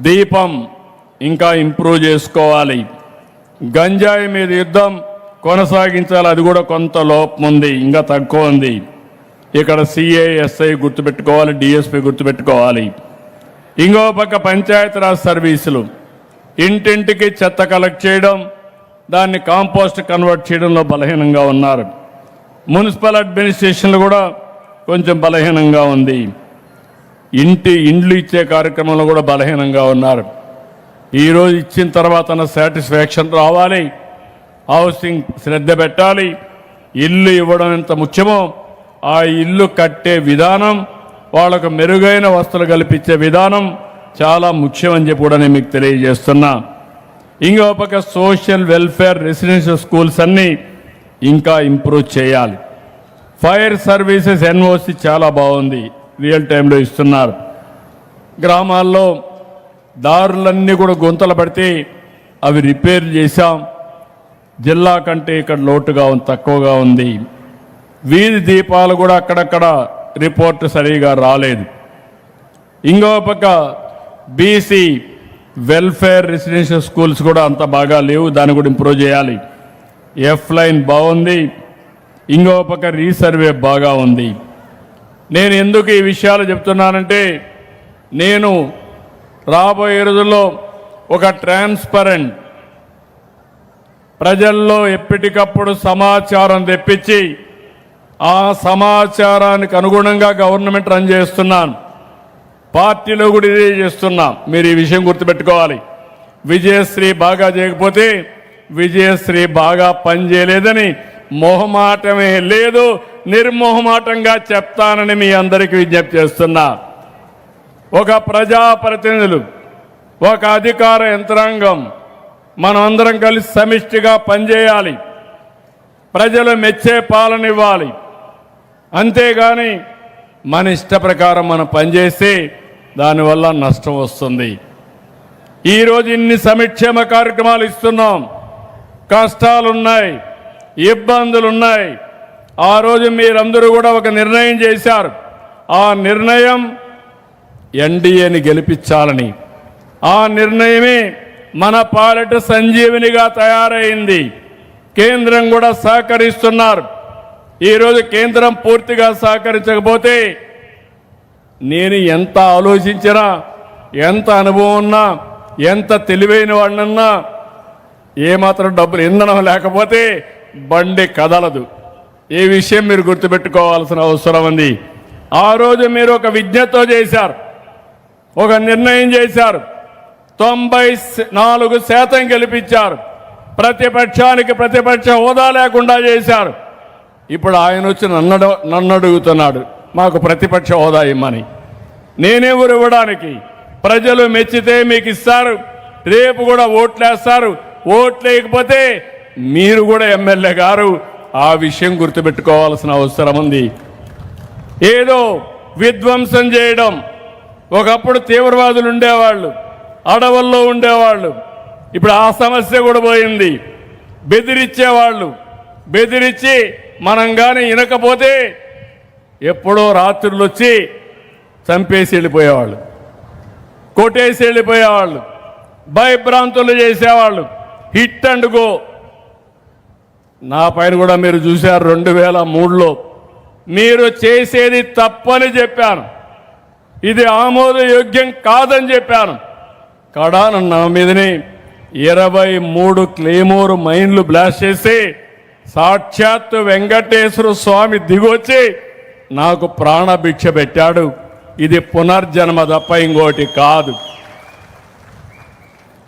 దీపం ఇంకా ఇంప్రూవ్ చేసుకోవాలి. గంజాయి మీద యుద్ధం కొనసాగించాలి, అది కూడా కొంత లోపం ఉంది, ఇంకా తక్కువ ఉంది. ఇక్కడ సిఐ ఎస్ఐ గుర్తుపెట్టుకోవాలి, డిఎస్పి గుర్తుపెట్టుకోవాలి. ఇంకో పక్క పంచాయతీరాజ్ సర్వీసులు, ఇంటింటికి చెత్త కలెక్ట్ చేయడం, దాన్ని కాంపోస్ట్ కన్వర్ట్ చేయడంలో బలహీనంగా ఉన్నారు. మున్సిపల్ అడ్మినిస్ట్రేషన్లు కూడా కొంచెం బలహీనంగా ఉంది. ఇండ్లు ఇచ్చే కార్యక్రమంలో కూడా బలహీనంగా ఉన్నారు. ఈరోజు ఇచ్చిన తర్వాత సాటిస్ఫాక్షన్ రావాలి, హౌసింగ్ శ్రద్ధ పెట్టాలి. ఇల్లు ఇవ్వడం ఎంత ముఖ్యమో ఆ ఇల్లు కట్టే విధానం, వాళ్ళకు మెరుగైన వసతులు కల్పించే విధానం చాలా ముఖ్యమని చెప్పి కూడా నేను మీకు తెలియజేస్తున్నా. ఇంకో పక్క సోషల్ వెల్ఫేర్ రెసిడెన్షియల్ స్కూల్స్ అన్నీ ఇంకా ఇంప్రూవ్ చేయాలి. ఫైర్ సర్వీసెస్ ఎన్ఓసి చాలా బాగుంది, రియల్ టైంలో ఇస్తున్నారు. గ్రామాల్లో దారులన్నీ కూడా గుంతలు పడితే అవి రిపేర్ చేశాం. జిల్లా కంటే ఇక్కడ లోటుగా తక్కువగా ఉంది. వీధి దీపాలు కూడా అక్కడక్కడ రిపోర్ట్ సరిగా రాలేదు. ఇంకో పక్క బీసీ వెల్ఫేర్ రెసిడెన్షియల్ స్కూల్స్ కూడా అంత బాగా లేవు, దాన్ని కూడా ఇంప్రూవ్ చేయాలి. ఎఫ్ లైన్ బాగుంది, ఇంకో పక్క రీసర్వే బాగా ఉంది. నేను ఎందుకు ఈ విషయాలు చెప్తున్నానంటే, నేను రాబోయే రోజుల్లో ఒక ట్రాన్స్పరెంట్, ప్రజల్లో ఎప్పటికప్పుడు సమాచారం తెప్పించి ఆ సమాచారానికి అనుగుణంగా గవర్నమెంట్ రన్ చేస్తున్నాను. పార్టీలో కూడా ఇదే చేస్తున్నాం. మీరు ఈ విషయం గుర్తుపెట్టుకోవాలి. విజయశ్రీ బాగా చేయకపోతే విజయశ్రీ బాగా పనిచేయలేదని మొహమాటమే లేదు, నిర్మోహమాటంగా చెప్తానని మీ అందరికీ విజ్ఞప్తి చేస్తున్నా. ఒక ప్రజాప్రతినిధులు, ఒక అధికార యంత్రాంగం మనం అందరం కలిసి సమిష్టిగా పనిచేయాలి. ప్రజలు మెచ్చే పాలన ఇవ్వాలి. అంతేగాని మన ఇష్ట ప్రకారం మనం పనిచేస్తే దానివల్ల నష్టం వస్తుంది. ఈరోజు ఇన్ని సంక్షేమ కార్యక్రమాలు ఇస్తున్నాం, కష్టాలున్నాయి, ఇబ్బందులున్నాయి. ఆ రోజు మీరందరూ కూడా ఒక నిర్ణయం చేశారు. ఆ నిర్ణయం ఎన్డీఏని గెలిపించాలని. ఆ నిర్ణయమే మన పాలిట సంజీవినిగా తయారైంది. కేంద్రం కూడా సహకరిస్తున్నారు. ఈరోజు కేంద్రం పూర్తిగా సహకరించకపోతే నేను ఎంత ఆలోచించినా, ఎంత అనుభవం ఉన్నా, ఎంత తెలివైన వాడినన్నా, ఏమాత్రం డబ్బులు ఇంధనం లేకపోతే బండి కదలదు. ఈ విషయం మీరు గుర్తుపెట్టుకోవాల్సిన అవసరం ఉంది. ఆ రోజు మీరు ఒక విజ్ఞతతో చేశారు, ఒక నిర్ణయం చేశారు. 94% గెలిపించారు. ప్రతిపక్షానికి ప్రతిపక్ష హోదా లేకుండా చేశారు. ఇప్పుడు ఆయన వచ్చి నన్ను అడుగుతున్నాడు మాకు ప్రతిపక్ష హోదా ఇమ్మని. నేనెవరు ఇవ్వడానికి? ప్రజలు మెచ్చితే మీకు ఇస్తారు, రేపు కూడా ఓట్లేస్తారు. ఓట్లేయకపోతే మీరు కూడా ఎమ్మెల్యే గారు. ఆ విషయం గుర్తుపెట్టుకోవాల్సిన అవసరం ఉంది. ఏదో విధ్వంసం చేయడం, ఒకప్పుడు తీవ్రవాదులు ఉండేవాళ్ళు, అడవుల్లో ఉండేవాళ్ళు, ఇప్పుడు ఆ సమస్య కూడా పోయింది. బెదిరించేవాళ్ళు, బెదిరించి మనం కానీ వినకపోతే ఎప్పుడో రాత్రులు వచ్చి చంపేసి వెళ్ళిపోయేవాళ్ళు, కొట్టేసి వెళ్ళిపోయేవాళ్ళు, భయభ్రాంతులు చేసేవాళ్ళు, హిట్ అండ్ గో. నా పైన కూడా మీరు చూశారు. 2003లో మీరు చేసేది తప్పని చెప్పాను, ఇది ఆమోదయోగ్యం కాదని చెప్పాను. కడాన నా మీదనే 23 క్లేమోర్ మైన్లు బ్లాస్ట్ చేసి సాక్షాత్తు వెంకటేశ్వర స్వామి దిగొచ్చి నాకు ప్రాణభిక్ష పెట్టాడు. ఇది పునర్జన్మ తప్ప ఇంకోటి కాదు.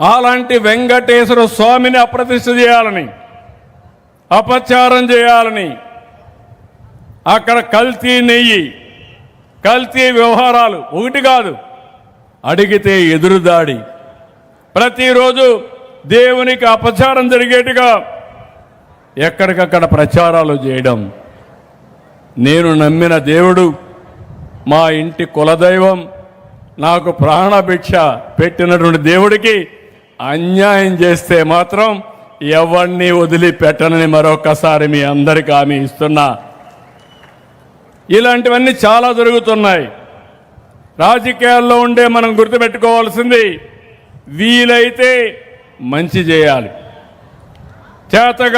అలాంటి వెంకటేశ్వర స్వామిని అప్రతిష్ఠ చేయాలని, అపచారం చేయాలని, అక్కడ కల్తీ నెయ్యి, కల్తీ వ్యవహారాలు ఒకటి కాదు, అడిగితే ఎదురుదాడి, ప్రతిరోజు దేవునికి అపచారం జరిగేట్టుగా ఎక్కడికక్కడ ప్రచారాలు చేయడం. నేను నమ్మిన దేవుడు, మా ఇంటి కులదైవం, నాకు ప్రాణభిక్ష పెట్టినటువంటి దేవుడికి అన్యాయం చేస్తే మాత్రం ఎవరిని వదిలిపెట్టనని మరొకసారి మీ అందరికీ హామీ ఇస్తున్నా. ఇలాంటివన్నీ చాలా జరుగుతున్నాయి. రాజకీయాల్లో ఉండే మనం గుర్తుపెట్టుకోవాల్సింది వీలైతే మంచి చేయాలి. చేతగా